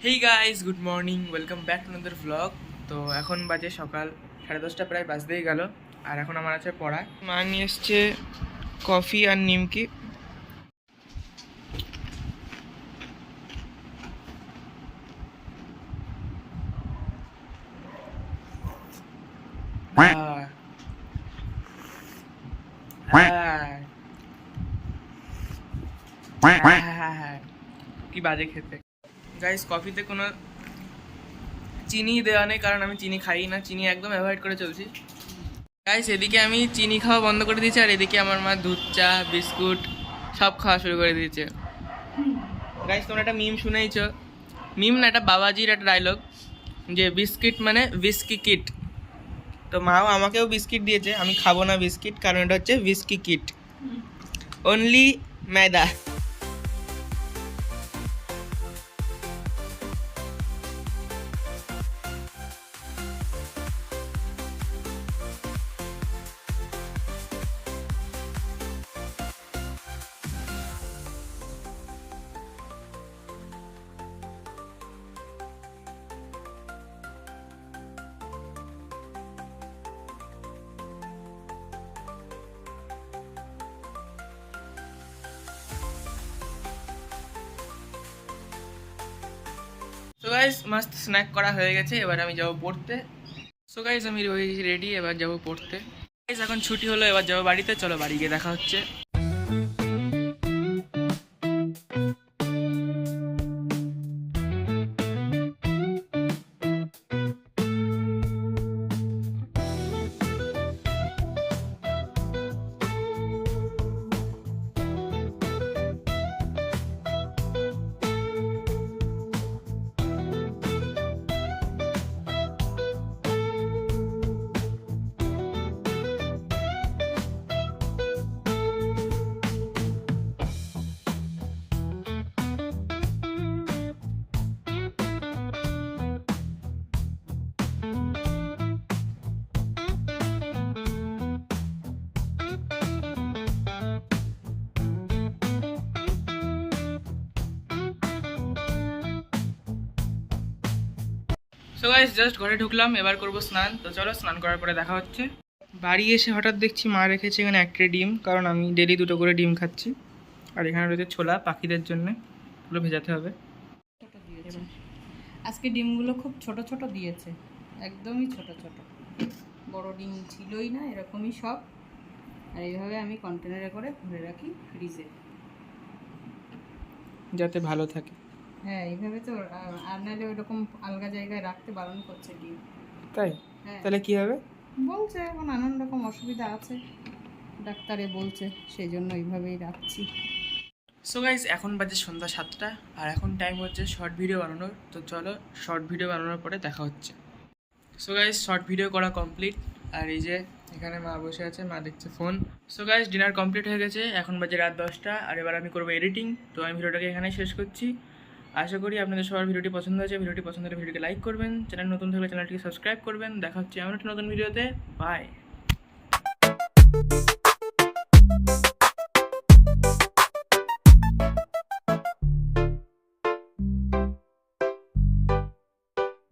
Hey guys, good morning, welcome back to another vlog. তো এখন বাজে সকাল 10:30, প্রায় বাজতেই গেল। আর এখন আমার আছে পড়া। মা নিয়ে এসছে কফি আর নিমকি। কি বাজে খেতে গাইস। কফিতে কোনো চিনি দেওয়া নেই, কারণ আমি চিনি খাই না, চিনি একদম অ্যাভয়েড করে চলছি গাইস। এদিকে আমি চিনি খাওয়া বন্ধ করে দিয়েছি, আর এদিকে আমার মা দুধ চা বিস্কুট সব খাওয়া শুরু করে দিয়েছে গাইস। তোমরা একটা মিম শুনেইছ, মিম না, এটা বাবাজির একটা ডায়লগ, যে বিস্কিট মানে উইস্কি কিট। তো মাও আমাকেও বিস্কিট দিয়েছে, আমি খাবো না বিস্কিট, কারণ এটা হচ্ছে উইস্কি কিট, অনলি मैदा। সো গাইস, মাস্ত স্ন্যাক করা হয়ে গেছে, এবার আমি যাবো পড়তে। সো গাইস, আমি রেডি, এবার যাবো পড়তে গাইস। এখন ছুটি হলো, এবার যাবো বাড়িতে। চলো বাড়ি গিয়ে দেখা হচ্ছে। সো গাইস, জাস্ট ঘরে ঢুকলাম, এবার করবো স্নান। তো চলো স্নান করার পরে দেখা হচ্ছে। বাড়ি এসে হঠাৎ দেখছি মা রেখেছে এখানে একটা ডিম, কারণ আমি ডেলি 2টো করে ডিম খাচ্ছি। আর এখানে রয়েছে ছোলা পাখিদের জন্য, ওগুলো ভেজাতে হবে। ছোট দিয়েছে আজকে, ডিমগুলো খুব ছোট ছোট দিয়েছে, একদমই ছোট ছোট, বড় ডিম ছিলই না, এরকমই সব। আর এইভাবে আমি কন্টেনারে করে ভরে রাখি ফ্রিজে, যাতে ভালো থাকে। হ্যাঁ এইভাবে তো। আর নাহলে ওইরকম আলগা জায়গায় রাখতে বারণ করছে ডিম। তাই? হ্যাঁ তাহলে কি হবে? বলছে এখন নানান রকম অসুবিধা আছে, ডাক্তারে বলছে, সেই জন্য এইভাবেই রাখছি। সো গাইস, এখন বাজে সন্ধ্যা 7টা, আর এখন টাইম হচ্ছে শর্ট ভিডিও বানানোর। তো চলো শর্ট ভিডিও বানানোর পরে দেখা হচ্ছে। সো গাইস, শর্ট ভিডিও করা কমপ্লিট। আর এই যে এখানে মা বসে আছে, মা দেখছে phone. So guys, dinner complete হয়ে গেছে, এখন বাজে রাত 10টা। আর এবার আমি করবো এডিটিং। তো আমি ভিডিওটাকে এখানেই শেষ করছি। আশা করি আপনাদের সবার ভিডিওটি পছন্দ হয়েছে। ভিডিওটি পছন্দ হলে ভিডিওকে লাইক করবেন, চ্যানেল নতুন থাকলে চ্যানেলটিকে সাবস্ক্রাইব করবেন। দেখা হচ্ছে এমন একটা নতুন ভিডিওতে। বাই।